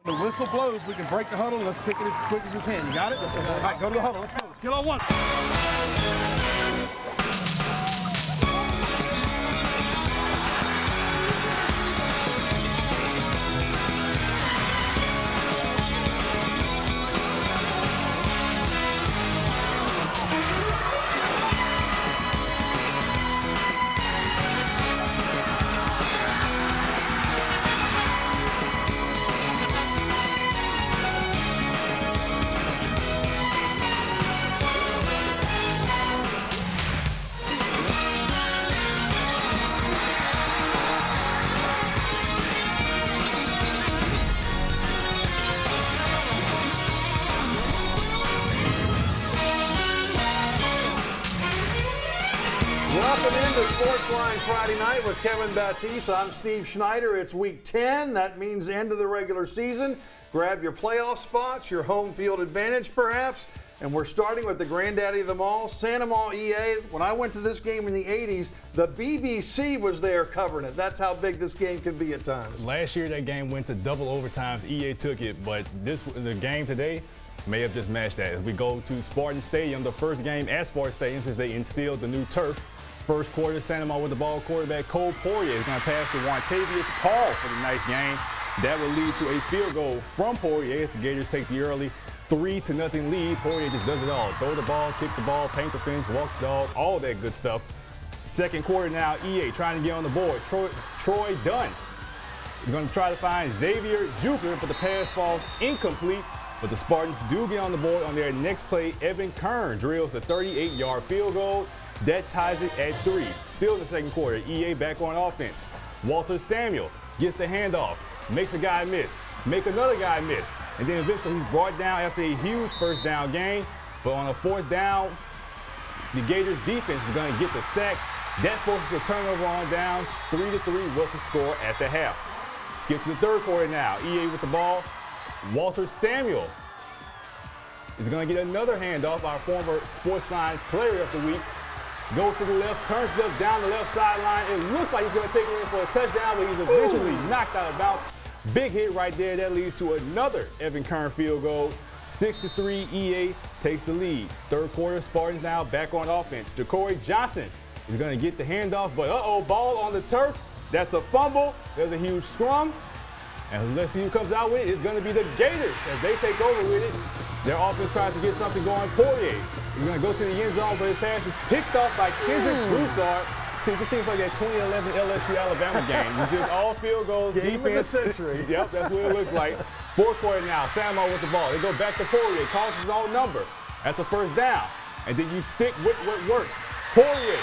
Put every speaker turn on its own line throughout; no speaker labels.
The whistle blows, we can break the huddle, and let's kick it as quick as we can. You got it? All right, go to the huddle. Let's go. Kill on one.
Welcome into Sportsline Friday night with Kevin Baptiste. I'm Steve Schneider. It's week 10. That means end of the regular season. Grab your playoff spots, your home field advantage perhaps. And we're starting with the granddaddy of them all, Santa Maria EA. When I went to this game in the 80s, the BBC was there covering it. That's how big this game can be at times.
Last year that game went to double overtimes. EA took it, but the game today may have just matched that. As we go to Spartan Stadium, the first game at Spartan Stadium since they instilled the new turf. First quarter, Santa Maria with the ball. Quarterback Cole Poirier is going to pass to Wantavius Paul for the nice game. That will lead to a field goal from Poirier as the Gators take the early 3-0 lead. Poirier just does it all. Throw the ball, kick the ball, paint the fence, walk the dog, all that good stuff. Second quarter now, EA trying to get on the board. Troy Dunn is going to try to find Xavier Juker, but the pass falls incomplete. But the Spartans do get on the board on their next play. Evan Kern drills a 38-yard field goal. That ties it at 3. Still in the second quarter, EA back on offense. Walter Samuel gets the handoff, makes a guy miss, make another guy miss, and then eventually he's brought down after a huge first down gain. But on a fourth down, the Gators defense is going to get the sack. That forces the turnover on downs. 3-3 was the score at the half. Let's get to the third quarter now. EA with the ball. Walter Samuel is going to get another handoff. Our former Sportsline Player of the Week goes to the left, turns left down the left sideline. It looks like he's going to take it in for a touchdown, but he's eventually knocked out of bounds. Big hit right there. That leads to another Evan Kern field goal. 6-3, EA takes the lead. Third quarter, Spartans now back on offense. Ja'Cory Johnson is going to get the handoff, but ball on the turf. That's a fumble. There's a huge scrum. And let's see who comes out with it. It's going to be the Gators as they take over with it. Their offense tries to get something going. Poirier is going to go to the end zone, but his pass is picked off by Kendrick Broussard. See, this seems like that 2011 LSU-Alabama game. It's just all field goals,
Game
defense.
of the century.
Yep, that's what it looks like. Fourth quarter now, Santa Maria with the ball. They go back to Poirier, calls his own number. That's a first down. And then you stick with what works. Poirier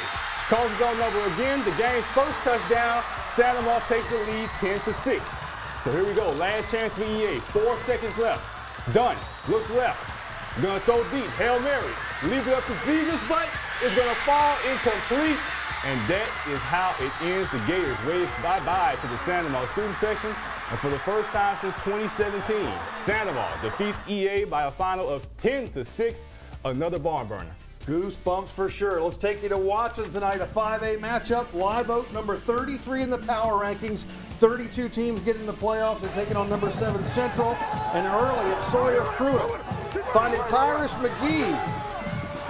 calls his own number again. The game's first touchdown. Santa Maria takes the lead 10-6. So here we go, last chance for EA, 4 seconds left. Dunn, looks left, gonna throw deep, Hail Mary, leave it up to Jesus, but it's gonna fall incomplete, and that is how it ends. The Gators wave bye-bye to the Santa Maria student section, and for the first time since 2017, Santa Maria defeats EA by a final of 10-6, another barn burner.
Goosebumps for sure. Let's take you to Watson tonight, a 5A matchup. Live Oak, number 33 in the power rankings. 32 teams get in the playoffs. They're taking on number 7 Central. And early at Sawyer Pruitt. Finding Tyrus McGee.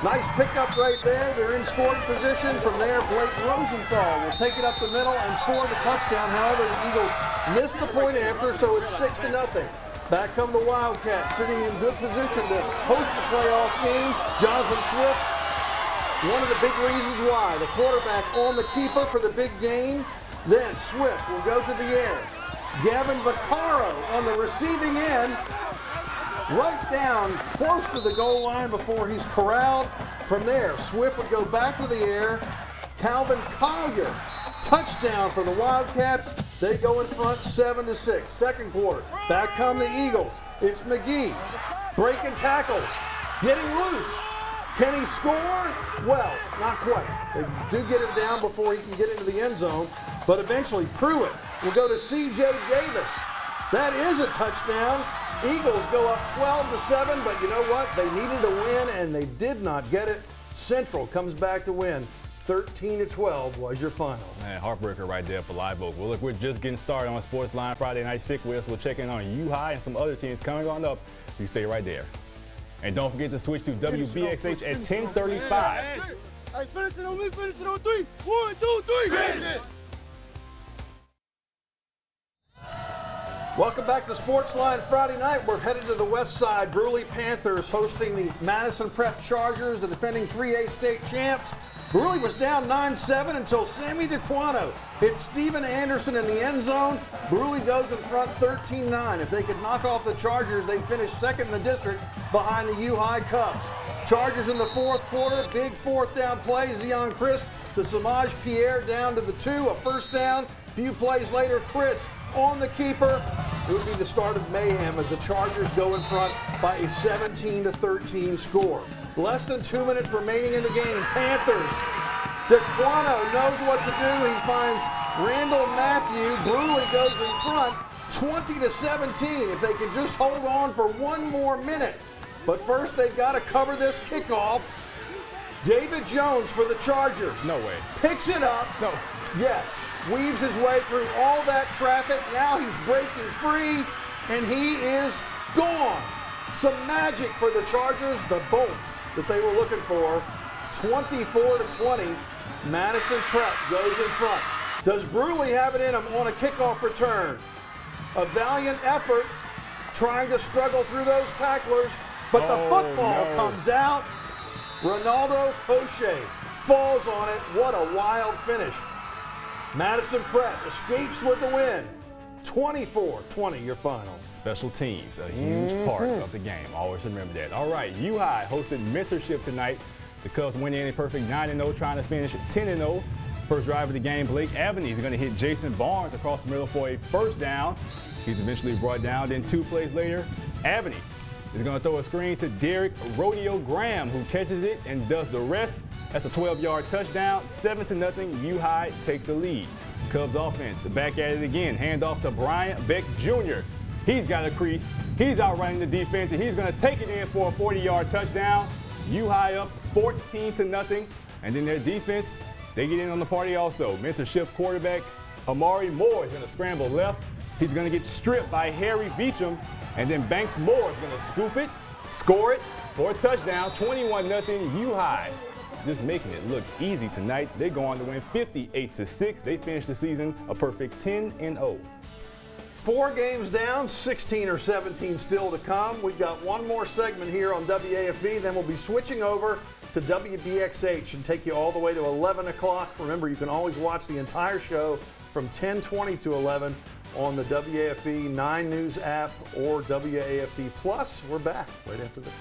Nice pickup right there. They're in scoring position. From there, Blake Rosenthal will take it up the middle and score the touchdown. However, the Eagles missed the point after, so it's 6-0. Back come the Wildcats, sitting in good position to host the playoff game. Jonathan Swift, one of the big reasons why. The quarterback on the keeper for the big game. Then Swift will go to the air. Gavin Vaccaro on the receiving end, right down close to the goal line before he's corralled. From there, Swift would go back to the air. Calvin Collier, touchdown for the Wildcats. They go in front 7-6. Second quarter, back come the Eagles. It's McGee breaking tackles, getting loose. Can he score? Well, not quite. They do get him down before he can get into the end zone, but eventually Pruitt will go to C.J. Davis. That is a touchdown. Eagles go up 12-7, but you know what? They needed a win, and they did not get it. Central comes back to win 13-12 was your final.
Man, heartbreaker right there for Live Oak. Well, look, we're just getting started on Sportsline Friday night. Stick with us. We'll check in on U-High and some other teams coming on up. You stay right there. And don't forget to switch to WBXH at 10:35.
Hey, finish it on me, finish it on 3. 1, 2, 3.
Welcome back to Sportsline Friday night. We're headed to the west side. Bruley Panthers hosting the Madison Prep Chargers, the defending 3A state champs. Bruley was down 9-7 until Sammy DeQuano hit Steven Anderson in the end zone. Bruley goes in front 13-9. If they could knock off the Chargers, they'd finish second in the district behind the U-High Cubs. Chargers in the fourth quarter, big fourth down play. Zion Chris to Samaj Pierre down to the 2, a first down. A few plays later, Chris on the keeper. It would be the start of mayhem as the Chargers go in front by a 17-13 score. Less than 2 minutes remaining in the game. Panthers. DeQuano knows what to do. He finds Randall Matthew. Bruley goes in front 20-17. If they can just hold on for one more minute. But first they've got to cover this kickoff. David Jones for the Chargers.
No way.
Picks it up.
No.
Yes, weaves his way through all that traffic. Now he's breaking free, and he is gone. Some magic for the Chargers, the bolt that they were looking for. 24-20, Madison Prep goes in front. Does Bruley have it in him on a kickoff return? A valiant effort, trying to struggle through those tacklers, but the football comes out. Ronaldo Cochet falls on it. What a wild finish. Madison Prep escapes with the win. 24-20, your final.
Special teams, a huge part of the game. Always remember that. All right, U-High hosted mentorship tonight. The Cubs went in a perfect 9-0, trying to finish 10-0. First drive of the game, Blake Aveney is going to hit Jason Barnes across the middle for a first down. He's eventually brought down. Then 2 plays later, Aveney is going to throw a screen to Derek Rodeo Graham, who catches it and does the rest. That's a 12-yard touchdown. 7-0, U-High takes the lead. Cubs offense back at it again. Hand off to Brian Beck Jr. He's got a crease. He's outrunning the defense, and he's going to take it in for a 40-yard touchdown. U-High up 14-0. And then their defense, they get in on the party also. Mentorship quarterback Amari Moore is going to scramble left. He's going to get stripped by Harry Beecham. And then Banks Moore is going to scoop it, score it for a touchdown. 21-0, U-High. Just making it look easy tonight. They go on to win 58-6. They finish the season a perfect 10-0.
4 games down, 16 or 17 still to come. We've got one more segment here on WAFB, then we'll be switching over to WBXH and take you all the way to 11 o'clock. Remember, you can always watch the entire show from 10:20 to 11 on the WAFB 9 News app or WAFB Plus. We're back right after this.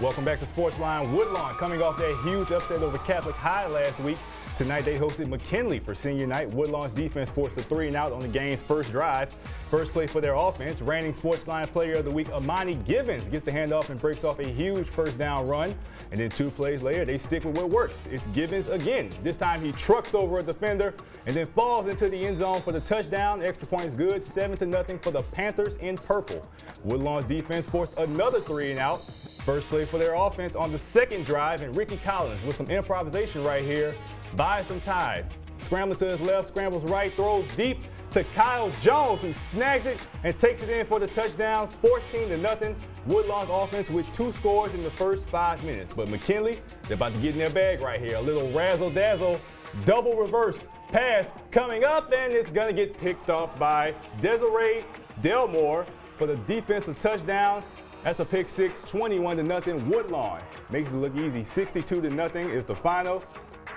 Welcome back to Sportsline. Woodlawn coming off that huge upset over Catholic High last week. Tonight they hosted McKinney for senior night. Woodlawn's defense forced a 3-and-out on the game's first drive. First play for their offense, reigning Sportsline Player of the Week, Amani Givens, gets the handoff and breaks off a huge first down run. And then 2 plays later, they stick with what works. It's Givens again. This time he trucks over a defender and then falls into the end zone for the touchdown. The extra point is good, 7-0 for the Panthers in purple. Woodlawn's defense forced another 3-and-out. First play for their offense on the second drive, and Ricky Collins with some improvisation right here buys some time. Scrambling to his left, scrambles right, throws deep to Kyle Jones, who snags it and takes it in for the touchdown. 14-0. Woodlawn's offense with 2 scores in the first 5 minutes. But McKinley, they're about to get in their bag right here. A little razzle-dazzle, double reverse pass coming up, and it's going to get picked off by Desiree Delmore for the defensive touchdown. That's a pick 6, 21-0. Woodlawn makes it look easy. 62-0 is the final.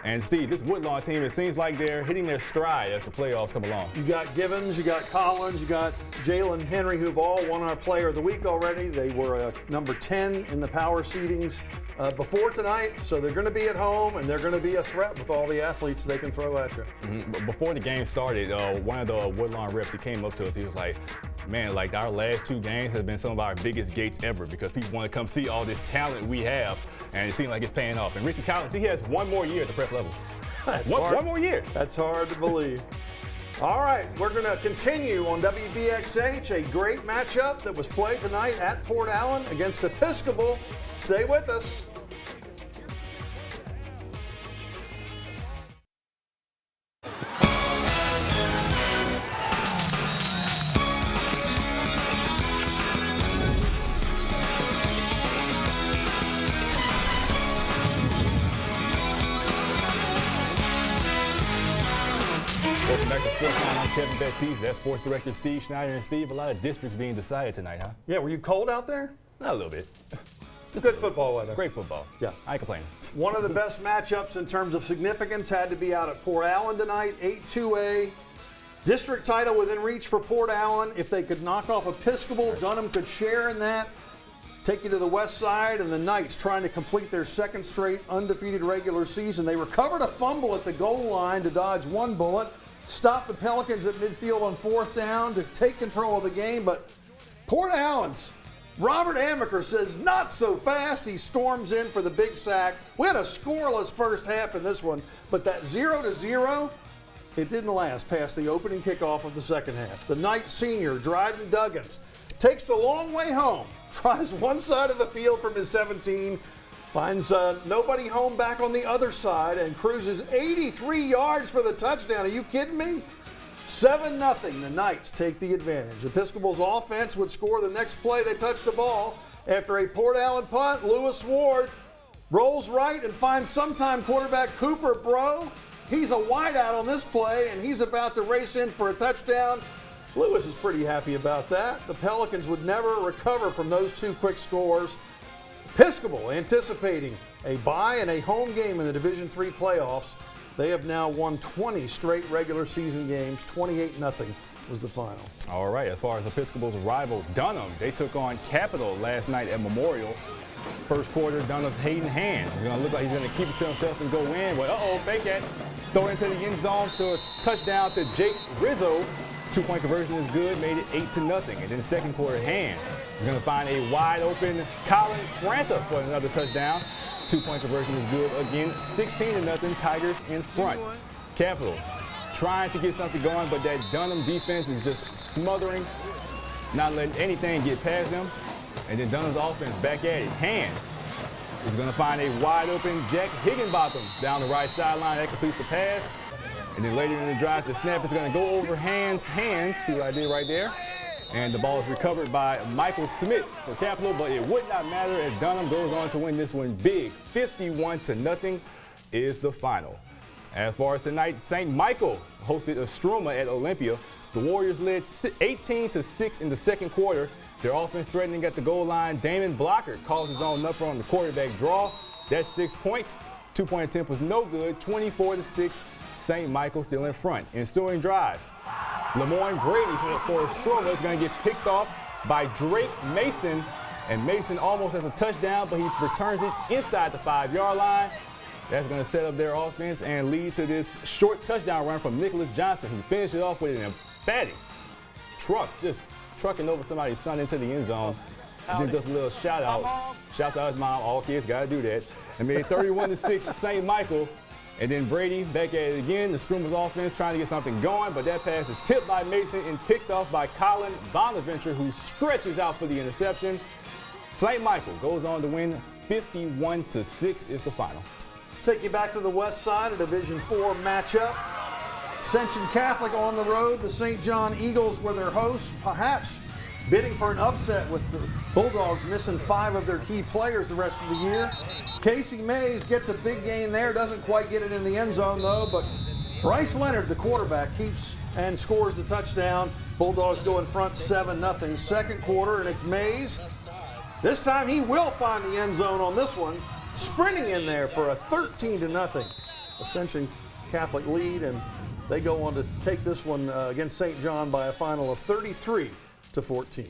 And Steve, this Woodlawn team, it seems like they're hitting their stride as the playoffs come along.
You got Givens, you got Collins, you got Jalen Henry, who've all won our Player of the Week already. They were number 10 in the power seedings before tonight, so they're going to be at home and they're going to be a threat with all the athletes they can throw at you.
But before the game started, one of the Woodlawn reps, he came up to us, he was like, man, like our last 2 games have been some of our biggest gates ever because people want to come see all this talent we have, and it seems like it's paying off. And Ricky Collins, he has 1 more year at the prep level. One more year.
That's hard to believe. All right, we're going to continue on WBXH, a great matchup that was played tonight at Port Allen against Episcopal. Stay with us.
Welcome back to Sportsline. I'm Kevin Baptiste. That's Sports Director Steve Schneider. And Steve, a lot of districts being decided tonight, huh?
Yeah, were you cold out there?
Not a little bit.
Good football weather.
Great football.
Yeah.
I ain't complaining.
One of the best matchups in terms of significance had to be out at Port Allen tonight, 8-2A. District title within reach for Port Allen. If they could knock off Episcopal, Dunham could share in that. Take you to the west side, and the Knights trying to complete their second straight undefeated regular season. They recovered a fumble at the goal line to dodge one bullet, stopped the Pelicans at midfield on 4th down to take control of the game, but Port Allen's Robert Amaker says not so fast. He storms in for the big sack. We had a scoreless first half in this one, but that 0-0, it didn't last past the opening kickoff of the second half. The Knight senior, Dryden Duggins, takes the long way home, tries one side of the field from his 17, finds nobody home back on the other side, and cruises 83 yards for the touchdown. Are you kidding me? 7-0, the Knights take the advantage. Episcopal's offense would score the next play they touched the ball. After a Port Allen punt, Lewis Ward rolls right and finds sometime quarterback Cooper Bro. He's a wideout on this play, and he's about to race in for a touchdown. Lewis is pretty happy about that. The Pelicans would never recover from those two quick scores. Episcopal anticipating a bye and a home game in the Division III playoffs. They have now won 20 straight regular season games. 28-0 was the final.
All right, as far as Episcopal's rival, Dunham, they took on Capital last night at Memorial. First quarter, Dunham's Hayden Hand. It's going to look like he's going to keep it to himself and go in. But fake it. Throw it into the end zone to a touchdown to Jake Rizzo. 2-point conversion is good, made it 8-0. And then second quarter, Hand is going to find a wide open Colin Franta for another touchdown. 2-point conversion is good again, 16-0, Tigers in front. Capital trying to get something going, but that Dunham defense is just smothering, not letting anything get past them. And then Dunham's offense back at it. Hand is going to find a wide open Jack Higginbotham down the right sideline. That completes the pass. And then later in the drive, the snap is going to go over hands. See what I did right there? And the ball is recovered by Michael Smith for Capital, but it would not matter as Dunham goes on to win this one big. 51-0 is the final. As far as tonight, St. Michael hosted Estroma at Olympia. The Warriors led 18-6 in the second quarter. Their offense threatening at the goal line. Damon Blocker calls his own number on the quarterback draw. That's 6 points. 2-point attempt was no good. 24-6. St. Michael still in front. Ensuing drive. Lemoyne Brady for Estroma is going to get picked off by Drake Mason. And Mason almost has a touchdown, but he returns it inside the 5-yard line. That's going to set up their offense and lead to this short touchdown run from Nicholas Johnson, who finished it off with an emphatic truck, just trucking over somebody's son into the end zone. Then just a little shout out. Shouts out his mom. All kids got to do that. And made 31-6 St. Michael. And then Brady back at it again. The Screamers offense trying to get something going, but that pass is tipped by Mason and picked off by Colin Bonaventure, who stretches out for the interception. St. Michael goes on to win 51-6 is the final.
Take you back to the west side, a Division IV matchup. Ascension Catholic on the road. The St. John Eagles were their hosts, perhaps bidding for an upset with the Bulldogs missing 5 of their key players the rest of the year. Casey Mays gets a big gain there, doesn't quite get it in the end zone though, but Bryce Leonard, the quarterback, keeps and scores the touchdown. Bulldogs go in front 7-0. Second quarter, and it's Mays. This time he will find the end zone on this one, sprinting in there for a 13-0 Ascension Catholic lead, and they go on to take this one against St. John by a final of 33-14.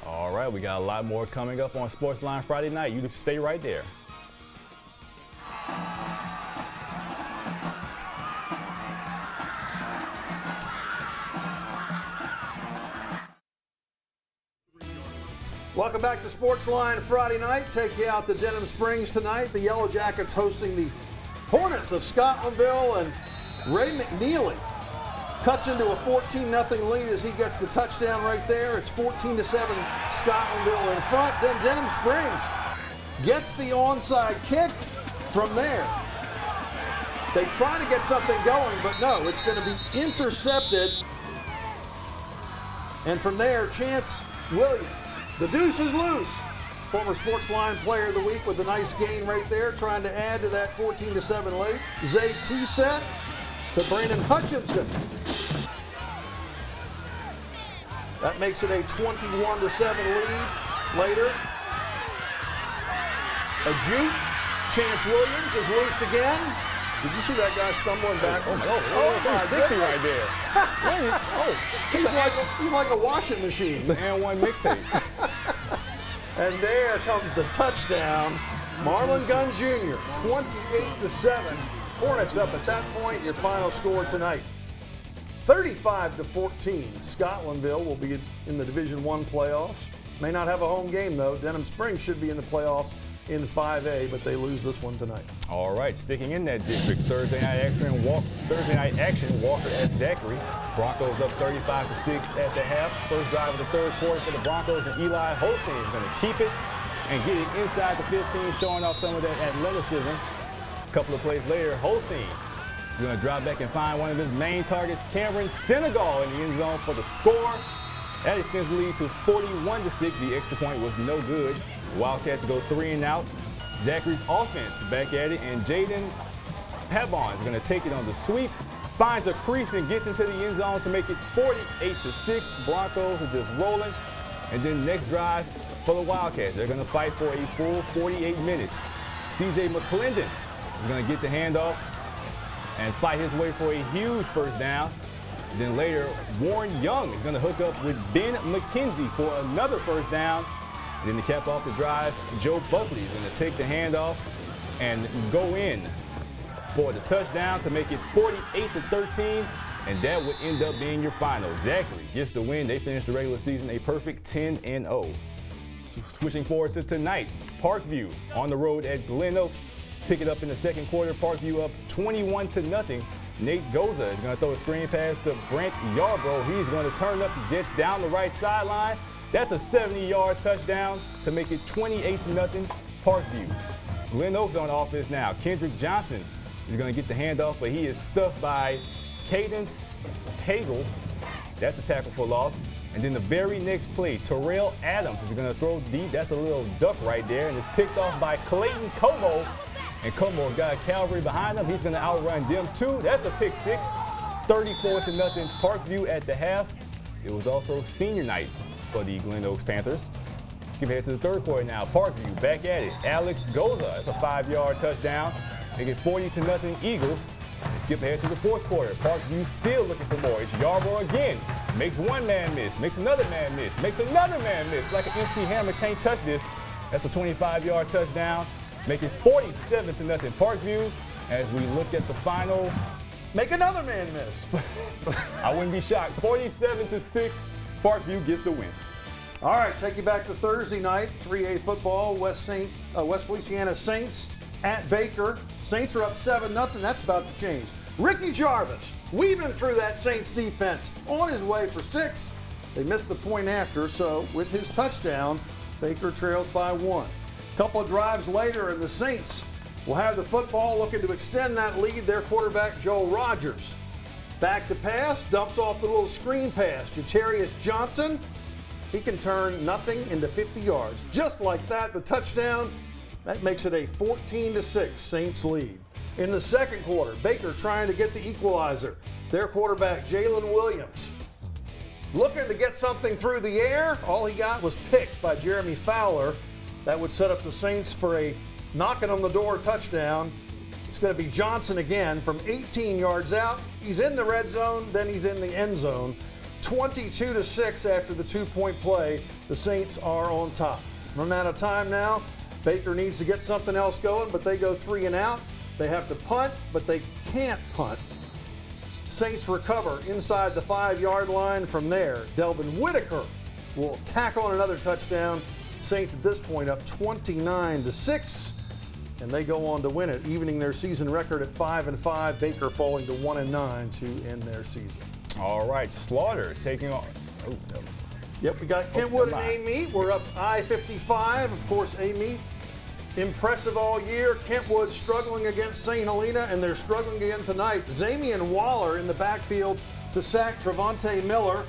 All right, we got a lot more coming up on Sportsline Friday night. You stay right there.
Welcome back to Sportsline Friday night. Take you out to Denham Springs tonight. The Yellow Jackets hosting the Hornets of Scotlandville, and Ray McNeely cuts into a 14-0 lead as he gets the touchdown right there. It's 14-7 Scotlandville in front. Then Denham Springs gets the onside kick from there. They try to get something going, but no, it's going to be intercepted. And from there, Chance Williams. The deuce is loose. Former Sportsline Player of the Week with a nice gain right there, trying to add to that 14-7 lead. Zay T-set to Brandon Hutchinson. That makes it a 21-7 lead. Later, a juke. Chance Williams is loose again. Did you see that guy stumbling backwards?
Oh, my 60 right there.
He's like a washing machine.
It's an and one mixtape.
And there comes the touchdown. Marlon Gunn Jr., 28-7. Hornets up at that point. Your final score tonight, 35-14. Scotlandville will be in the Division I playoffs. May not have a home game, though. Denham Springs should be in the playoffs in 5A, but they lose this one tonight.
All right, sticking in that district, Thursday night action, Walker at Zachary. Broncos up 35-6 at the half. First drive of the third quarter for the Broncos, and Eli Holstein is going to keep it and get it inside the 15, showing off some of that athleticism. A couple of plays later, Holstein is going to drop back and find one of his main targets, Cameron Senegal, in the end zone for the score. That extends the lead to 41-6. The extra point was no good. Wildcats go 3 and out. Zachary's offense back at it, and Jaden Pavon is going to take it on the sweep, finds a crease and gets into the end zone to make it 48-6. Broncos are just rolling. And then next drive for the Wildcats, they're going to fight for a full 48 minutes. C.J. McClendon is going to get the handoff and fight his way for a huge first down. Then later, Warren Young is going to hook up with Ben McKenzie for another first down. And then to cap off the drive, Joe Buckley is going to take the handoff and go in for the touchdown to make it 48-13. And that would end up being your final. Zachary gets the win. They finished the regular season a perfect 10-0. Switching forward to tonight, Parkview on the road at Glen Oaks. Pick it up in the second quarter. Parkview up 21-0. Nate Goza is going to throw a screen pass to Brent Yarbrough. He's going to turn up the Jets down the right sideline. That's a 70-yard touchdown to make it 28-0 Parkview. Glen Oaks on offense now. Kendrick Johnson is going to get the handoff, but he is stuffed by Cadence Hagel. That's a tackle for loss. And then the very next play, Terrell Adams is going to throw deep. That's a little duck right there, and it's picked off by Clayton Como. And Como's got a cavalry behind him. He's going to outrun them too. That's a pick six. 34-0 Parkview at the half. It was also senior night for the Glen Oaks Panthers. Skip ahead to the third quarter now. Parkview back at it. Alex Goza, that's a 5-yard touchdown. They get 40-0 Eagles. And skip ahead to the fourth quarter. Parkview still looking for more. It's Yarbrough again. Makes one man miss. Makes another man miss. Makes another man miss. Like an MC Hammer can't touch this. That's a 25-yard touchdown. Make it 47-0 Parkview. As we look at the final.
Make another man miss.
I wouldn't be shocked. 47-6. Parkview gets the win.
All right, take you back to Thursday night, 3A football. West Feliciana Saints at Baker. Saints are up 7-0. That's about to change. Ricky Jarvis weaving through that Saints defense on his way for 6. They missed the point after, so with his touchdown, Baker trails by 1. Couple of drives later, and the Saints will have the football, looking to extend that lead. Their quarterback, Joel Rogers. Back to pass, dumps off the little screen pass. Jatarius Johnson, he can turn nothing into 50 yards. Just like that, the touchdown, that makes it a 14-6 Saints lead. In the second quarter, Baker trying to get the equalizer. Their quarterback, Jalen Williams, looking to get something through the air. All he got was picked by Jeremy Fowler. That would set up the Saints for a knocking on the door touchdown. It's going to be Johnson again from 18 yards out. He's in the red zone, then he's in the end zone. 22-6 after the 2-point play. The Saints are on top. Run out of time now. Baker needs to get something else going, but they go 3 and out. They have to punt, but they can't punt. Saints recover inside the 5-yard line from there. Delvin Whitaker will tack on another touchdown. Saints at this point up 29-6, and they go on to win it, evening their season record at 5-5. Baker falling to 1-9 to end their season.
All right, Slaughter taking on.
Yep, we got Kentwood and Amite. We're up I-55. Of course, Amite, impressive all year. Kentwood struggling against St. Helena, and they're struggling again tonight. Zamian Waller in the backfield to sack Trevante Miller.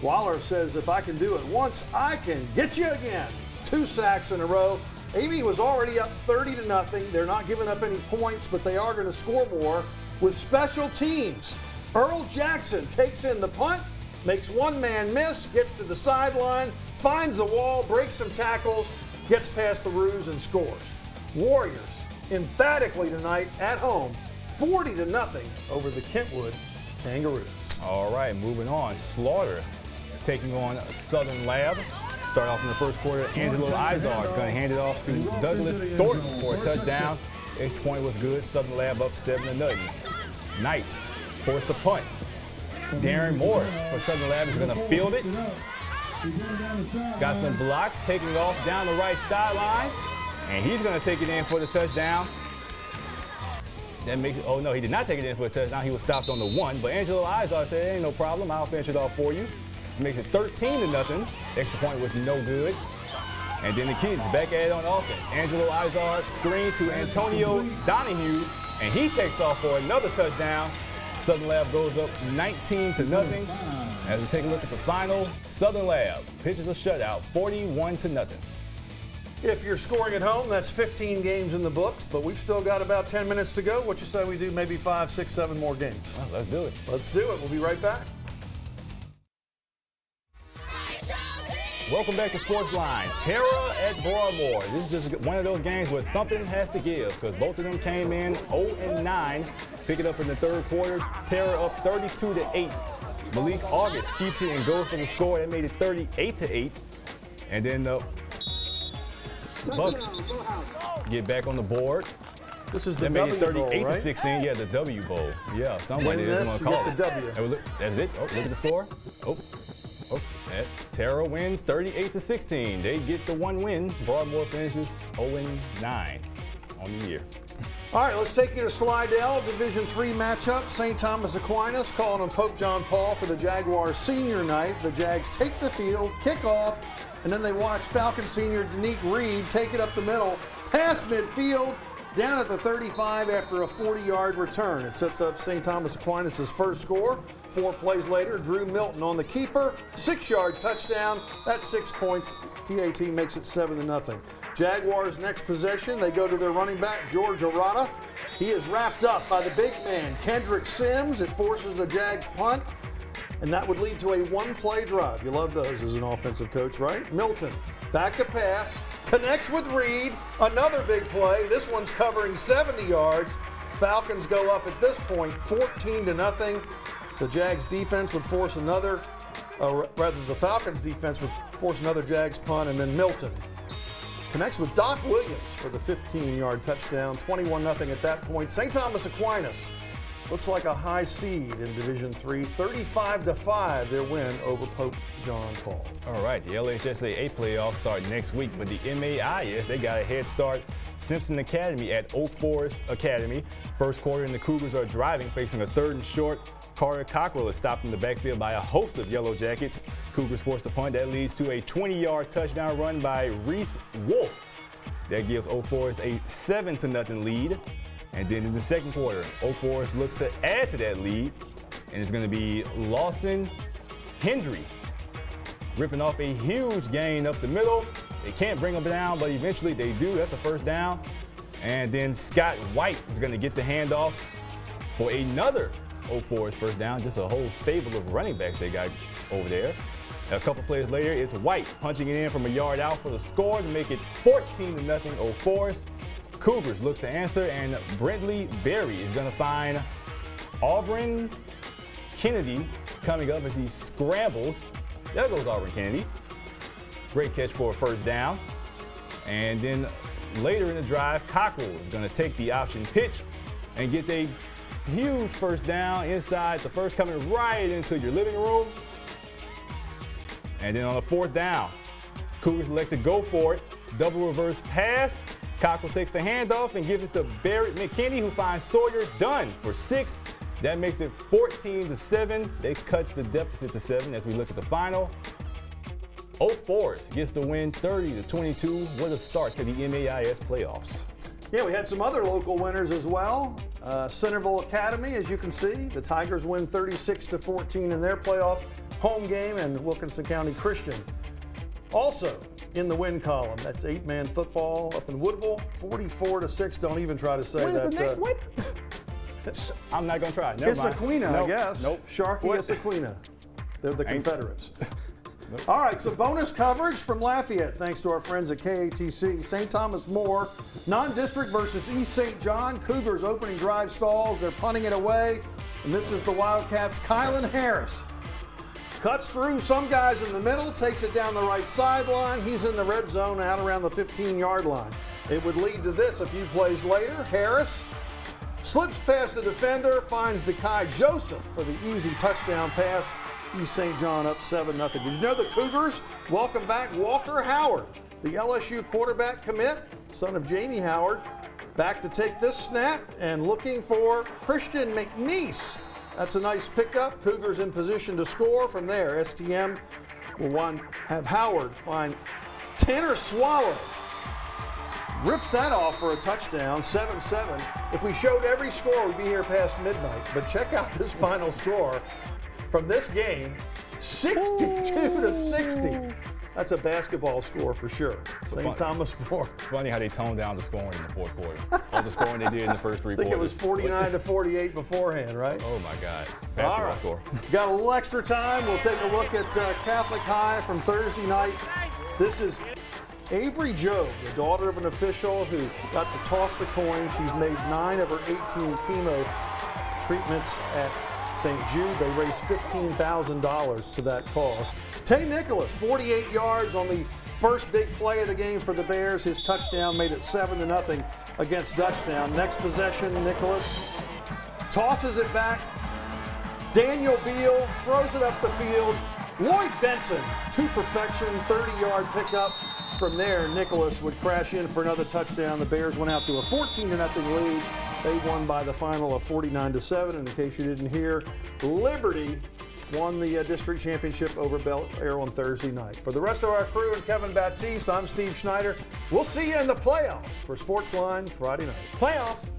Waller says, if I can do it once, I can get you again. 2 sacks in a row. Amite was already up 30-0. They're not giving up any points, but they are going to score more with special teams. Earl Jackson takes in the punt. makes one man miss, gets to the sideline, finds the wall, breaks some tackles, gets past the ruse and scores. Warriors emphatically tonight at home, 40-0 over the Kentwood Kangaroos.
All right, moving on. Slaughter taking on Southern Lab. Start off in the first quarter. Angelo Izard is going to hand it off to Douglas Thornton for a touchdown. Extra point was good. Southern Lab up 7-0. Nite forced the punt. Darren Morris for Southern Lab is going to field it. Got some blocks, taking off down the right sideline, and he's going to take it in for the touchdown. That makes it, oh no, he did not take it in for a touchdown. He was stopped on the 1, but Angelo Izard said, ain't no problem, I'll finish it off for you. Makes it 13-0. Extra point was no good. And then the kids back at it on offense. Angelo Izard screen to Antonio Donahue, and he takes off for another touchdown. Southern Lab goes up 19-0. As we take a look at the final, Southern Lab pitches a shutout, 41-0.
If you're scoring at home, that's 15 games in the books, but we've still got about 10 minutes to go. What you say we do maybe 5, 6, 7 more games?
Well, let's do it.
Let's do it. We'll be right back.
Welcome back to Sportsline. Terra at Broadmoor. This is just one of those games where something has to give because both of them came in 0-9. Pick it up in the third quarter. Terra up 32-8. Malik August keeps it and goes for the score. That made it 38-8. And then the Bucks get back on the board.
This is the
W Bowl,
right?
That made it 38-16. Yeah, the W Bowl. Yeah, somebody is going to call it.
The W.
And look, that's it. Oh, look at the score. Oh, Terra wins 38-16. They get the one win. Broadmoor finishes 0-9 on the year.
All right, let's take you to Slidell, Division III matchup. St. Thomas Aquinas calling on Pope John Paul for the Jaguars senior night. The Jags take the field, kick off, and then they watch Falcon senior Danique Reed take it up the middle, past midfield, down at the 35 after a 40-yard return. It sets up St. Thomas Aquinas' first score. 4 plays later, Drew Milton on the keeper, 6-yard touchdown. That's 6 points. PAT makes it 7-0. Jaguars' next possession, they go to their running back, George Arata. He is wrapped up by the big man, Kendrick Sims. It forces a Jags punt, and that would lead to a one-play drive. You love those as an offensive coach, right? Milton, back to pass, connects with Reed, another big play. This one's covering 70 yards. Falcons go up at this point 14-0. The Jags defense would force another, the Falcons defense would force another Jags punt, and then Milton connects with Doc Williams for the 15-yard touchdown, 21-0 at that point. St. Thomas Aquinas looks like a high seed in Division III, 35-5 their win over Pope John Paul.
All right, the LHSAA playoffs start next week, but the MAIS, they got a head start. Simpson Academy at Oak Forest Academy. First quarter, and the Cougars are driving, facing a 3rd and short. Carter Cockrell is stopped in the backfield by a host of Yellow Jackets. Cougars force the punt. That leads to a 20-yard touchdown run by Reese Wolf. That gives Oak Forest a 7-0 lead. And then in the second quarter, Oak Forest looks to add to that lead, and it's going to be Lawson Hendry ripping off a huge gain up the middle. They can't bring them down, but eventually they do. That's a first down. And then Scott White is going to get the handoff for another Oak Forest first down. Just a whole stable of running backs they got over there. A couple plays later, it's White punching it in from a yard out for the score to make it 14-0 Oak Forest. Cougars look to answer, and Brentley Berry is going to find Auburn Kennedy coming up as he scrambles. There goes Auburn Kennedy. Great catch for a first down. And then later in the drive, Cockrell is going to take the option pitch and get a huge first down inside the first, coming right into your living room. And then on the 4th down, Cougars elect to go for it. Double reverse pass. Cockrell takes the handoff and gives it to Barrett McKinney, who finds Sawyer Dunn for 6. That makes it 14-7. They cut the deficit to 7 as we look at the final. Oak Forest gets the win 30-22. What a start to the MAIS playoffs.
Yeah, we had some other local winners as well. Centerville Academy, as you can see, the Tigers win 36-14 in their playoff home game, and Wilkinson County Christian also in the win column. That's 8-man football up in Woodville, 44-6. Don't even try to say
what
that.
Is the next, what? I'm not going to try. Never mind.
Issaquena,
Nope.
I guess.
Nope.
Sharky Issaquena. They're the Confederates. All right, so bonus coverage from Lafayette, thanks to our friends at KATC. St. Thomas More, non-district versus East St. John. Cougars opening drive stalls. They're punting it away. And this is the Wildcats' Kylan Harris. Cuts through some guys in the middle, takes it down the right sideline. He's in the red zone out around the 15-yard line. It would lead to this a few plays later. Harris slips past the defender, finds Dekai Joseph for the easy touchdown pass. East St. John up 7-0. Did you know the Cougars welcome back Walker Howard, the LSU quarterback commit, son of Jamie Howard, back to take this snap and looking for Christian McNeese. That's a nice pickup. Cougars in position to score from there. STM will have Howard find Tanner Swallow. Rips that off for a touchdown, 7-7. If we showed every score, we'd be here past midnight. But check out this final score from this game, 62-60. That's a basketball score for sure. St. Thomas More.
It's funny how they toned down the scoring in the fourth quarter. All the scoring they did in the first three quarters.
I think it was 49-48 beforehand, right?
Oh my God, basketball score.
Got a little extra time. We'll take a look at Catholic High from Thursday night. This is Avery Jobe, the daughter of an official who got to toss the coin. She's made 9 of her 18 chemo treatments at St. Jude. They raised $15,000 to that cause. Tay Nicholas, 48 yards on the first big play of the game for the Bears. His touchdown made it 7-0 against Dutchtown. Next possession, Nicholas tosses it back. Daniel Beal throws it up the field. Lloyd Benson to perfection, 30-yard pickup. From there, Nicholas would crash in for another touchdown. The Bears went out to a 14-0 lead. They won by the final of 49-7. And in case you didn't hear, Liberty won the district championship over Bel Air on Thursday night. For the rest of our crew and Kevin Baptiste, I'm Steve Schneider. We'll see you in the playoffs for Sportsline Friday night.
Playoffs.